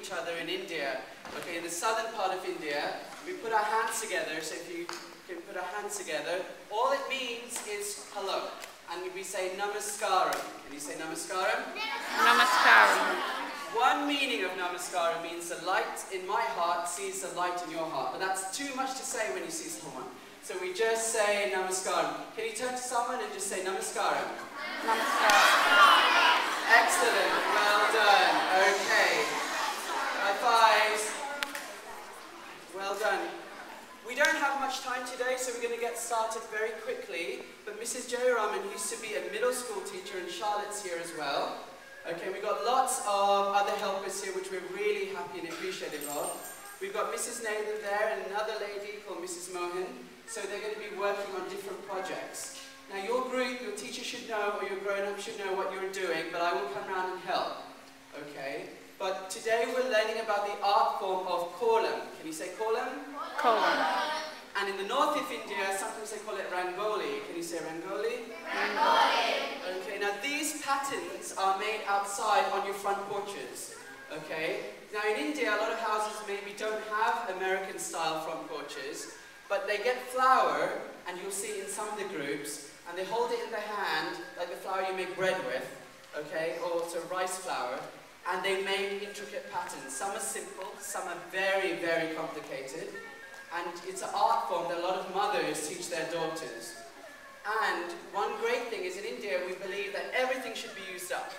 each other in India. Okay, in the southern part of India, we put our hands together. So if you can put our hands together, all it means is hello. And we say namaskaram. Can you say namaskaram? Namaskaram. One meaning of namaskaram means the light in my heart sees the light in your heart. But that's too much to say when you see someone. So we just say namaskaram. Can you turn to someone and just say namaskaram? Namaskaram. Excellent. Well done. Okay. High fives. Well done. We don't have much time today, so we're going to get started very quickly. But Mrs. Jayaraman used to be a middle school teacher, and Charlotte's here as well. Okay, we've got lots of other helpers here, which we're really happy and appreciative of. We've got Mrs. Nathan there and another lady called Mrs. Mohan. So they're going to be working on different projects. Now your group, your teacher should know, or your grown-up should know what you're doing, but I will come around and help. Okay? But today we're learning about the art form of kolam. Can you say kolam? Kolam. And in the north of India, sometimes they call it rangoli. Can you say rangoli? Rangoli. Okay, now these patterns are made outside on your front porches. Okay? Now in India, a lot of houses maybe don't have American-style front porches, but they get flour, and you'll see in some of the groups, and they hold it in the hand, like the flour you make bread with, okay, or also rice flour, and they make intricate patterns. Some are simple, some are very, very complicated, and it's an art form that a lot of mothers teach their daughters. And one great thing is in India, we believe that everything should be used up.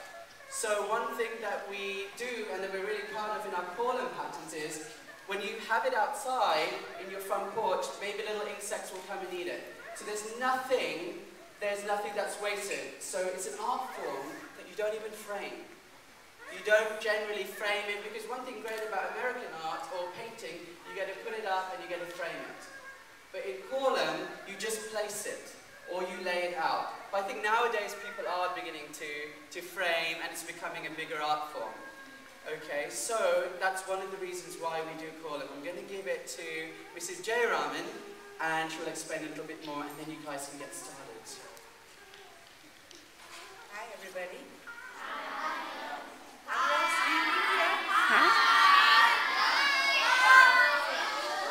So one thing that we do, and that we're really proud of in our kolam patterns is, when you have it outside in your front porch, maybe little insects will come and eat it. So there's nothing that's wasted. So it's an art form that you don't even frame. You don't generally frame it, because one thing great about American art or painting, you get to put it up and you get to frame it. But in kolam, you just place it, or you lay it out. But I think nowadays people are beginning to frame, and it's becoming a bigger art form. Okay, so that's one of the reasons why we do kolam. I'm going to give it to Mrs. Jayaraman, and she'll explain a little bit more, and then you guys can get started. Hi, everybody. Are you all sleeping here? Huh?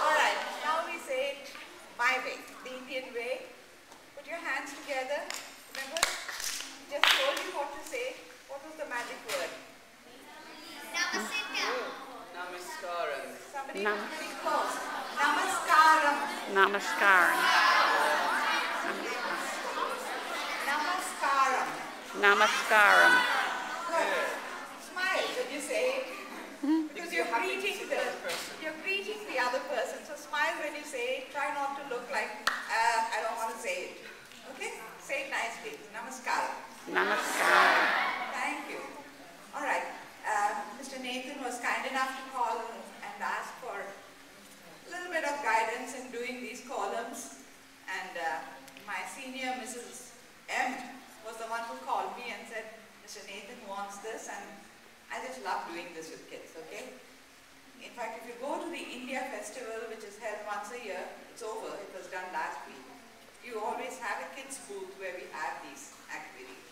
All right, now we say it my way, the Indian way. Put your hands together. Remember? Just told you what to say. What was the magic word? Namaskaram. Somebody pretty close. Namaskaram. Namaskaram. Namaskaram. Namaskaram. Good. Smile when you say it. Because you're greeting the other person. So smile when you say it. Try not to look like, I don't want to say it. Okay? Say it nicely. Namaskaram. Namaskaram. Thank you. All right. Mr. Nathan was kind enough to call and ask for a little bit of guidance in doing these columns. And my senior, Mrs. M, was the one who called me and said, Mr. Nathan wants this, and I just love doing this with kids, okay? In fact, if you go to the India Festival, which is held once a year, it's over, it was done last week. You always have a kids booth where we have these activities.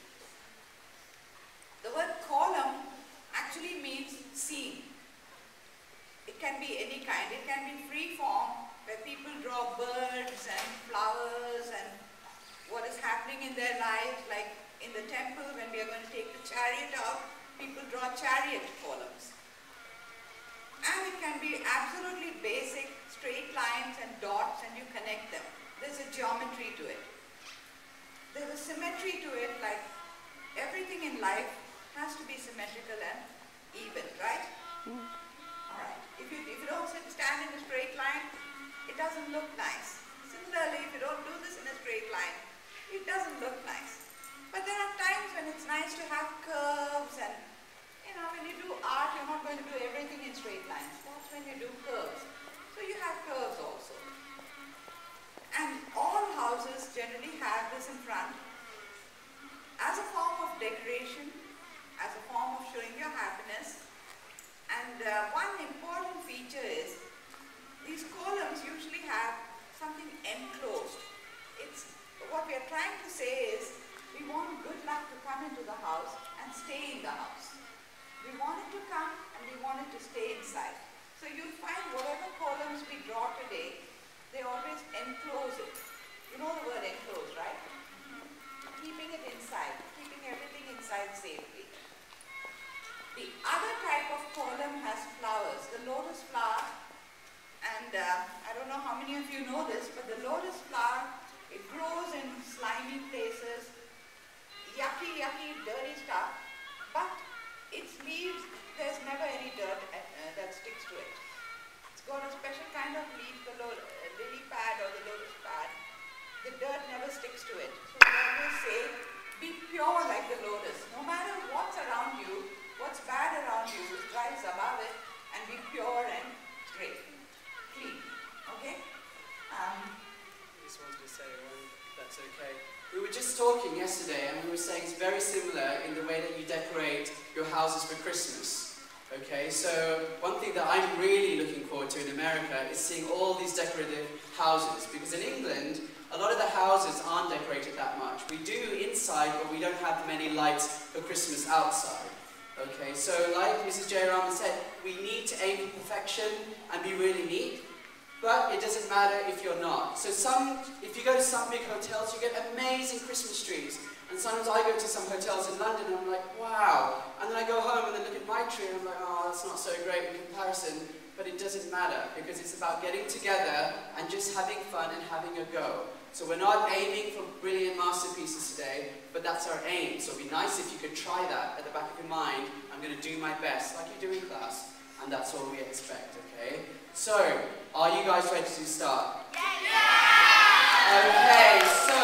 The word column actually means scene. It can be any kind. It can be free form, where people draw birds and flowers and what is happening in their lives, like in the temple when we are going to take the chariot out, people draw chariot columns. And it can be absolutely basic, straight lines and dots, and you connect them. There's a geometry to it. There's a symmetry to it, like everything in life has to be symmetrical and even, right? All right. If you don't stand in a straight line, it doesn't look nice. Similarly, if you don't do this in a straight line, it doesn't look nice. But there are times when it's nice to have curves, and when you do art, you're not going to do everything in straight lines. That's when you do curves. So you have curves also. And all houses generally have this in front as a form of decoration, as a form of showing your happiness. And one important feature is these columns usually have something enclosed. What we are trying to say is we want good luck to come into the house and stay in the house. We want it to come and we want it to stay inside. So you'll find whatever columns we draw today, they always enclose it. You know the word enclose, right? Keeping it inside, keeping everything inside safely. The other type of column has flowers, the lotus flower, and I don't know how many of you know this, but the lotus flower, it grows in slimy places, yucky, dirty stuff, but its leaves, there's never any dirt that sticks to it. It's got a special kind of leaf, the lily pad or the lotus pad. The dirt never sticks to it. So we always say, be pure like the lotus. No matter what's around you, what's bad around you, rise above it and be pure and great, clean. Okay? I just wanted to say one, that's okay. We were just talking yesterday and we were saying it's very similar in the way that you decorate your houses for Christmas. Okay, so one thing that I'm really looking forward to in America is seeing all these decorative houses, because in England, a lot of the houses aren't decorated that much. We do inside, but we don't have many lights for Christmas outside. Okay, so like Mrs. J. Rahman said, we need to aim for perfection and be really neat. But it doesn't matter if you're not. So if you go to some big hotels, you get amazing Christmas trees. And sometimes I go to some hotels in London and I'm like, wow. And then I go home and then look at my tree and I'm like, oh, that's not so great in comparison. But it doesn't matter, because it's about getting together and just having fun and having a go. So we're not aiming for brilliant masterpieces today, but that's our aim. So it'd be nice if you could try that at the back of your mind. I'm going to do my best, like you do in class. And that's all we expect, okay? So, are you guys ready to start? Yeah! Okay, so,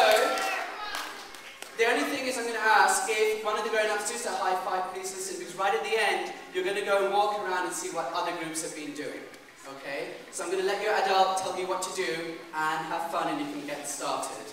the only thing is I'm going to ask if one of the grown-ups does a high five, please listen, because right at the end, you're going to go and walk around and see what other groups have been doing, okay? So I'm going to let your adult tell you what to do and have fun and you can get started.